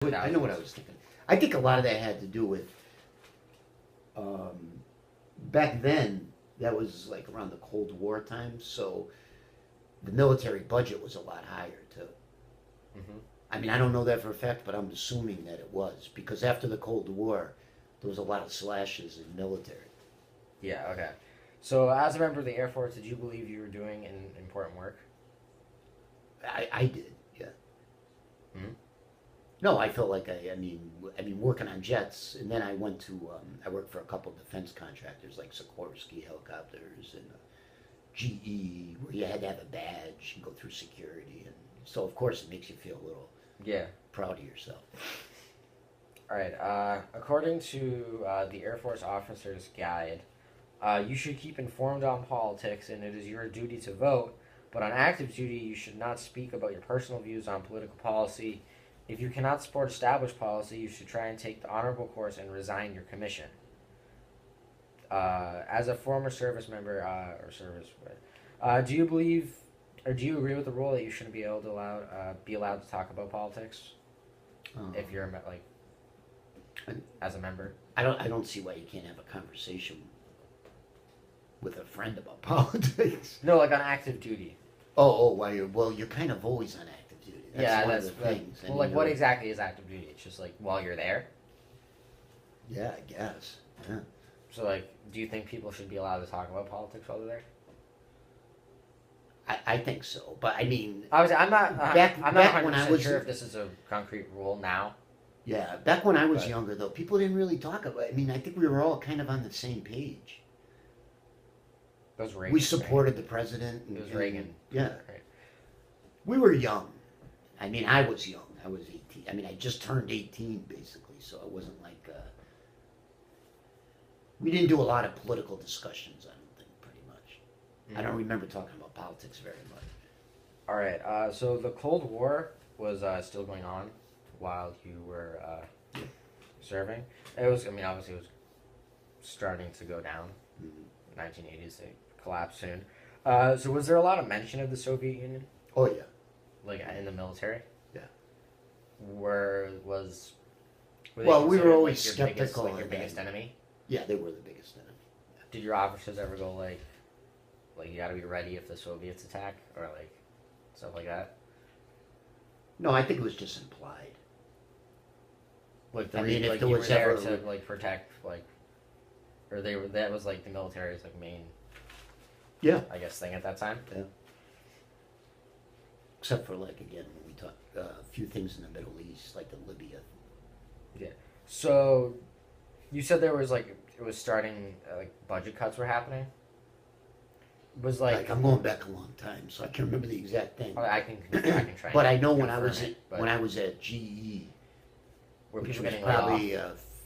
I know what I was thinking. I think a lot of that had to do with um, back then. That was like around the Cold War time, so the military budget was a lot higher too. Hmm. I mean, I don't know that for a fact, but I'm assuming that it was because after the Cold War, there was a lot of slashes in military. Yeah. Okay. So, as a member of the Air Force, did you believe you were doing an important work? I did, yeah. Hmm. No, I felt like I mean, working on jets, and then I went to, I worked for a couple of defense contractors like Sikorsky helicopters and GE, where you had to have a badge and go through security, and so of course it makes you feel a little Yeah. proud of yourself. All right. According to the Air Force Officer's Guide, you should keep informed on politics, and it is your duty to vote. But on active duty, you should not speak about your personal views on political policy. If you cannot support established policy, you should try and take the honorable course and resign your commission. As a former service member or service, do you believe or do you agree with the rule that you shouldn't be allowed to talk about politics if you're like as a member? I don't see why you can't have a conversation with a friend about politics. No, like on active duty. Oh, well, you're kind of always on active duty. That's Yeah, one that's of the like, things. well, like what exactly is active duty? It's just like while you're there. Yeah, I guess. Yeah. So like, do you think people should be allowed to talk about politics while they're there? I think so, but I mean, Obviously, I'm not. I'm not back when 100 I was sure if this is a concrete rule now. yeah, back when I was But- younger though, people didn't really talk about. I mean, I think we were all kind of on the same page. Those Reagan. We supported the president. It was Reagan. Yeah, Right. we were young. I mean, I was young. I was 18. I mean, I just turned 18 basically, so it wasn't like we didn't do a lot of political discussions. I don't think, pretty much. I don't remember talking about politics very much. All right. So the Cold War was still going on while you were serving. It was. I mean, obviously, it was starting to go down. Mhm. 1980s, it collapsed soon. So was there a lot of mention of the Soviet Union, Oh yeah, like in the military? Yeah. Were they Well, we were considered, always like, your biggest, skeptical like your of biggest that. enemy? yeah, they were the biggest enemy. Did your officers ever go like you got to be ready if the Soviets attack or like stuff like that? No, I think it was just implied. Like I mean, if like there you was were there ever- to like protect like, or they were that was like the military's like main Yeah. I guess thing at that time. Except for like again when we talk a few things in the Middle East, like the Libya. So, you said there was like it was starting like budget cuts were happening. Was Like I'm going back a long time, so I can't remember the exact thing. I can try. But I and know when I confirm was it, but when I was at GE, were which people was getting laid off? probably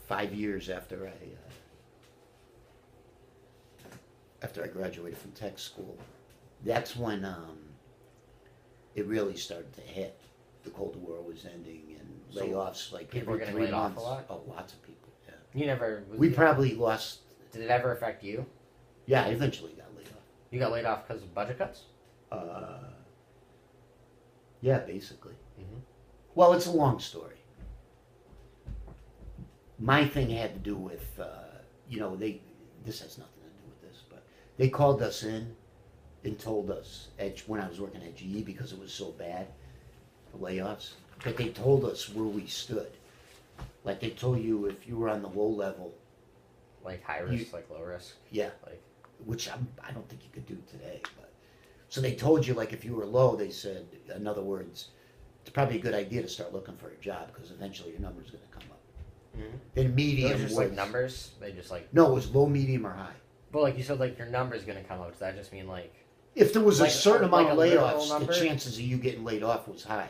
5 years after I graduated from tech school. That's when it really started to hit. The Cold War was ending, and So layoffs like people were every getting 3 laid off a months. lot? Oh, lots of people. Yeah, You never. we probably lost. Did it ever affect you? Yeah, I eventually got laid You got laid off because of budget cuts. off. Yeah, basically. Mhm. Well, it's a long story. My thing had to do with, this has nothing to do with this, but they called us in and told us when I was working at GE because it was so bad, the layoffs, that they told us where we stood. Like they told you if you were on the low level, Like high risk, like low risk. yeah, Like which I don't think you could do today. But so they told you like if you were low, they said, in other words, it's probably a good idea to start looking for a job because eventually your number's going to come up. Mhm. Then medium those are just was like numbers. They just like. no, it was low, medium, or high. But like you said, like your number's gonna come up. Does that just mean like? If there was Like a certain like amount a of literal layoffs, the number? chances of you getting laid off was high.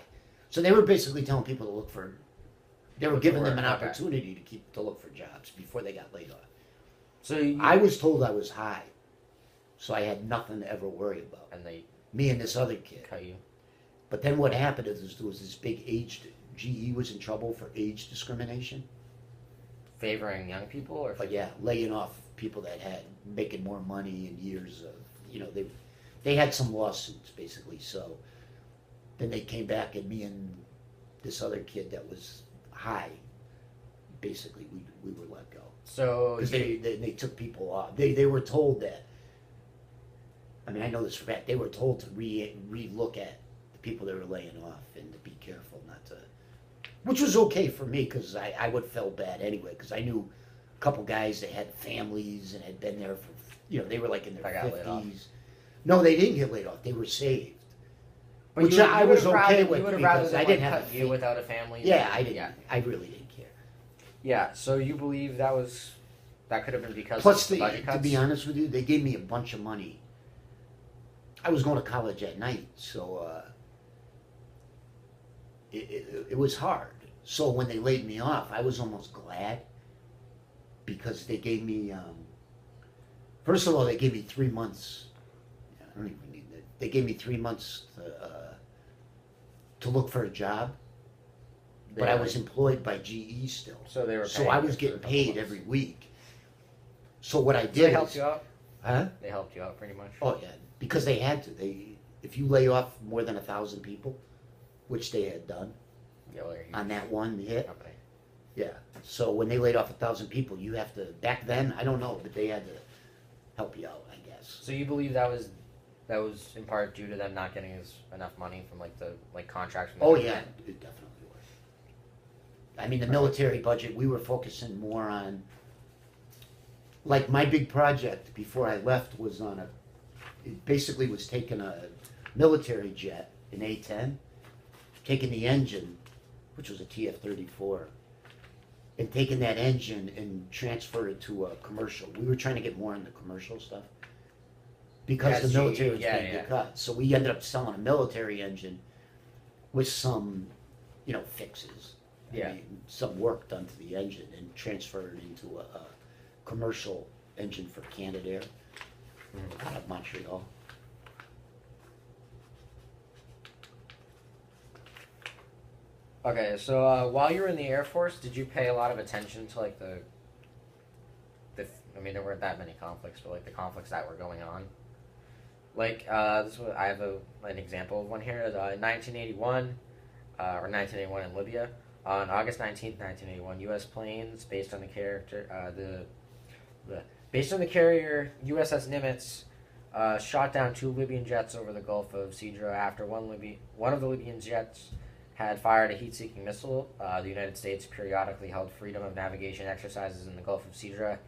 So they were basically telling people to look for. They were Look for giving them an work, okay. opportunity to look for jobs before they got laid off. So you, I was told I was high, so I had nothing to ever worry about. and they Me and this other kid. cut you. But then what happened is there was this big GE was in trouble for age discrimination. Favoring young people, or But yeah, laying off people that had making more money in years of, they had some lawsuits basically. So then they came back and me and this other kid that was high, basically we were let go. So Because they took people off. They were told that, I mean, I know this for a fact, they were told to re-look at the people they were laying off and to be careful not to, which was okay for me because I would feel bad anyway because I knew a couple guys that had families and had been there for, they were like in their That got laid off. 50s. No, they didn't get laid off. They were saved. but Which you I was would've okay rather, with you would have rather because than I didn't like, have cut a you fa- without a family. Yeah, I didn't. Yeah. I really didn't care. Yeah. So you believe that could have been because Plus, of the budget cuts? to be honest with you, they gave me a bunch of money. I was going to college at night, so it was hard. So when they laid me off, I was almost glad because they gave me. First of all, they gave me 3 months. I don't even need that. They gave me 3 months to look for a job, but I was employed by GE still. So they were. So paying I you was for a getting couple paid months. every week. So what I So did they is, helped you out. huh? They helped you out pretty much. Oh yeah, because they had to. If you lay off more than 1,000 people, which they had done Yeah, well, you're on that one hit, company. yeah. So when they laid off 1,000 people, you have to. Back then, I don't know, but they had to help you out, I guess. So you believe that was in part due to them not getting enough money from the contracts from the Oh government? yeah, it definitely was. I mean, the military budget. We were focusing more on. Like my big project before I left was on it basically was taking a military jet, an A-10, taking the engine, which was a TF-34, and taking that engine and transfer it to a commercial. We were trying to get more into commercial stuff because Yeah, the military was yeah, going to yeah. get cut. So we ended up selling a military engine with some, fixes. Yeah. I mean, some work done to the engine and transferred it into a commercial engine for Canadair out of Montreal. Okay, so while you were in the Air Force, did you pay a lot of attention to I mean, there weren't that many conflicts, but the conflicts that were going on. This was, I have an example of one here. In 1981, or 1981 in Libya, on August 19th, 1981, U.S. planes based on the carrier USS Nimitz shot down 2 Libyan jets over the Gulf of Sidra after one of the Libyan jets had fired a heat-seeking missile. The United States periodically held freedom of navigation exercises in the Gulf of Sidra,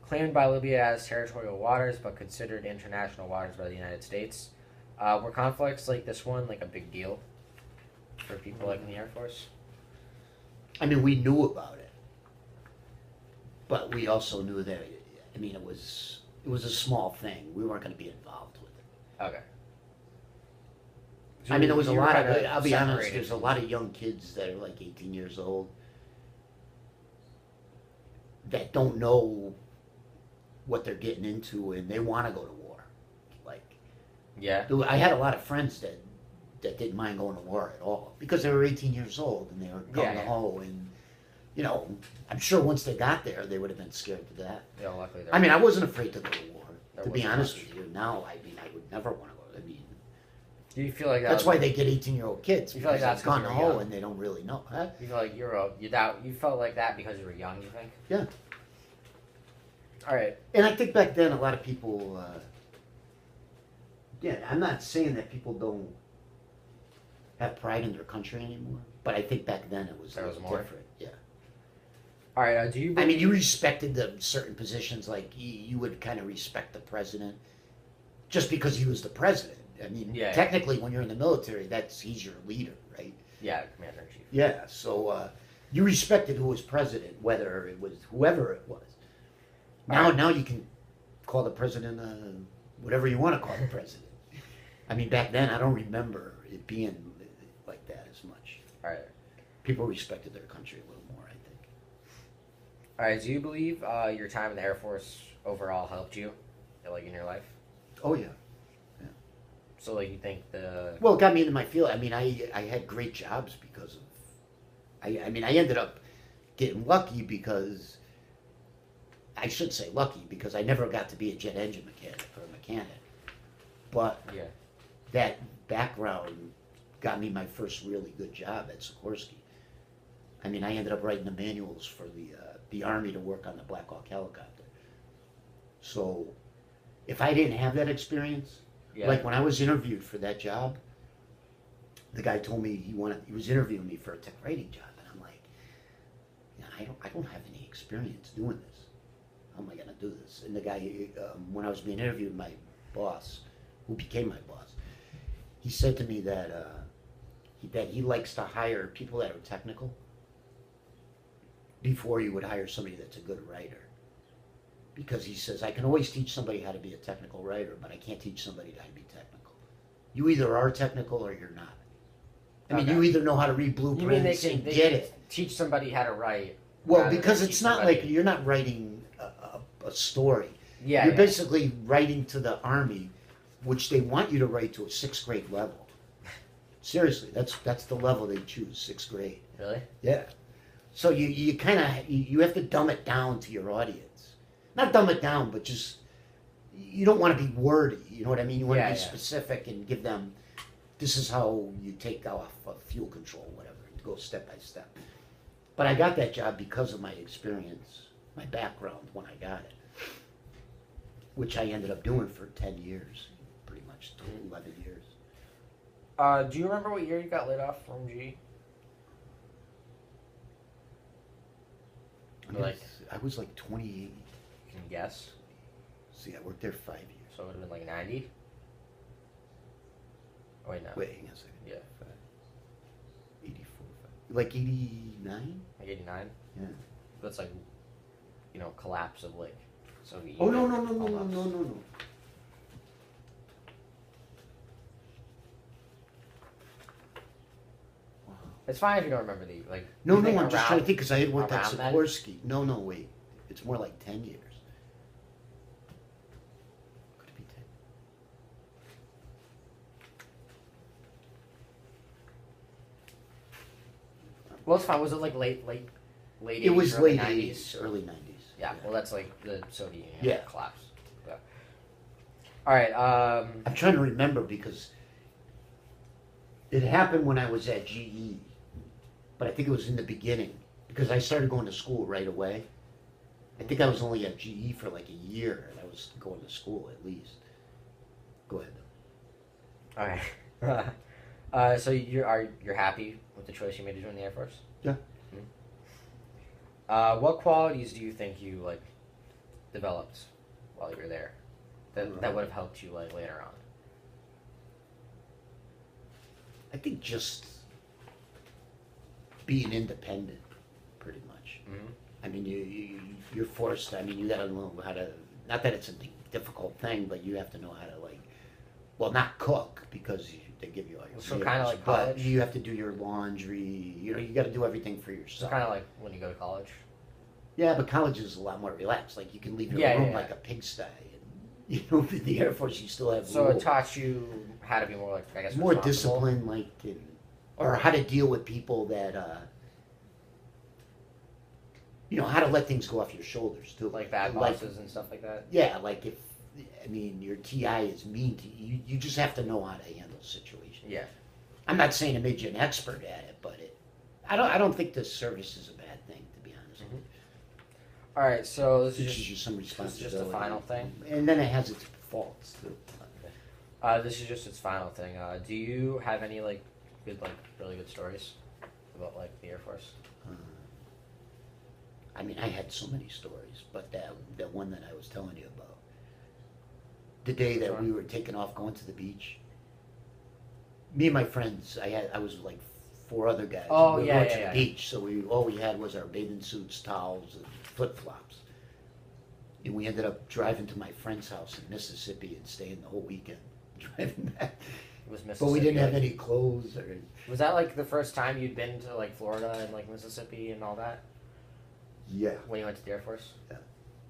claimed by Libya as territorial waters, but considered international waters by the United States. Were conflicts like this one a big deal for people in the Air Force? I mean, we knew about it, but we also knew that. I mean, it was a small thing. We weren't going to be involved with it. Okay. I mean, there was a You were lot of. kinda I'll be honest. separated There's a from- lot of young kids that are 18 years old that don't know what they're getting into, and they want to go to war. Yeah. I had a lot of friends that didn't mind going to war at all because they were 18 years old and they were gung Yeah, ho and I'm sure once they got there they would have been scared to death. Yeah, luckily. I mean, I wasn't afraid to go to war. There To be wasn't honest much. with you, now I mean I would never want to go. I mean, Do you feel like that that's was- why they get 18-year-old kids. You feel like because that's they're 'cause gung you're ho young. and they don't really know. Huh? You feel like you felt like that because you were young, you think? Yeah. All right. And I think back then a lot of people. Yeah, I'm not saying that people don't have pride in their country anymore, but I think back then it was There a was little more? different. Yeah. All right. Do you? I mean, you respected the certain positions, like you would kind of respect the president, just because he was the president. I mean, Yeah. technically, when you're in the military, he's your leader, right? Yeah, commander in chief. Yeah. So you respected who was president, whether it was whoever it was. Now you can call the president whatever you want to call the president. I mean, back then, I don't remember it being like that as much. All right. People respected their country a little more, I think. All right. Do you believe your time in the Air Force overall helped you, in your life? Oh yeah. So you think the Well, it got me into my field. I mean, I had great jobs because of. I mean, I ended up getting lucky because. I should say lucky because I never got to be a jet engine mechanic or a mechanic, but yeah. that background got me my first really good job at Sikorsky. I mean, I ended up writing the manuals for the Army to work on the Black Hawk helicopter. So, if I didn't have that experience, Yeah. like when I was interviewed for that job, the guy told me he was interviewing me for a tech writing job, and I'm like, yeah, I don't have any experience doing this. How am I gonna do this? And the guy, when I was being interviewed, my boss, who became my boss, he said to me that he likes to hire people that are technical before he would hire somebody that's a good writer. Because he says, I can always teach somebody how to be a technical writer, but I can't teach somebody how to be technical. You either are technical or you're not. I mean, Okay. you either know how to read You mean blueprints and they get can it. teach somebody how to write? Well, rather because than it's teach not somebody- like you're not writing a story. Yeah. You're yeah. basically writing to the Army, which they want you to write to a 6th grade level. Seriously, that's the level they choose, 6th grade. Really? Yeah. So you kind of you have to dumb it down to your audience. Not dumb it down, but just you don't want to be wordy. You know what I mean? You want Yeah, to be yeah. specific and give them. This is how you take off fuel control, whatever. Go step by step. But I got that job because of my experience, my background when I got it, which I ended up doing for 10 years, pretty much 11 years. Do you remember what year you got laid off from GE? Like- I was like 28. Can you guess? See, I worked there 5 years. So it would have been like 90? Oh, wait, no. Wait, hang on a second. Yeah. 84, like 89? Like 89? Yeah. That's like, collapse of like Soviet Oh, Union. no. almost. Wow. It's fine if you don't remember the, like... No, you think I'm just trying to around- think because I had worked at around then? Sikorsky. No, wait. It's more like 10 years. Could it be 10? Well, it's fine. Was it like late 80s, It was early late 90s? 80s, early 90s. Yeah, well, that's like the Soviet Union Yeah. collapse. Yeah. All right. I'm trying to remember because it happened when I was at GE, but I think it was in the beginning because I started going to school right away. I think I was only at GE for like a year, and I was going to school at least. Go ahead. Okay. So you're happy with the choice you made to join the Air Force? Yeah. What qualities do you think you like developed while you were there that would have helped you like later on? I think just being independent, pretty much. Mm-hmm. I mean, you're forced. I mean, you got to know how to. Not that it's a difficult thing, but you have to know how to not cook because they give you all your. So meals, kinda like but college? you have to do your laundry. You got to do everything for It's yourself. kind of like when you go to college. Yeah, but college is a lot more relaxed. Like you can leave your Yeah, room yeah. like a pigsty. And, in the Air Force, you still have So rules. it taught you how to be more like, I guess, more responsible. discipline, or how to deal with people that, how to let things go off your shoulders too. Like bad bosses and stuff like that. Yeah, like if, your TI is mean to you, you just have to know how to handle situations. Yeah. I'm not saying it made you an expert at it, but I don't think the service is a bad thing, to be honest. Mhm. All right. So this It is teaches you some this is responsibility. just the final thing. And then it has its faults too. This is just its final thing. Do you have any like good, like really good stories about like the Air Force? I had so many stories, but that one that I was telling you about, the day that Sure. we were taking off going to the beach, me and my friends, I was with like 4 other guys. Oh, we were yeah, going to yeah, the yeah. beach, so all we had was our bathing suits, towels, and flip flops. And we ended up driving to my friend's house in Mississippi and staying the whole weekend, driving back. It was Mississippi. But we didn't have like- any clothes or. Was that like the first time you'd been to like Florida and like Mississippi and all that Yeah. when you went to the Air Force? Yeah.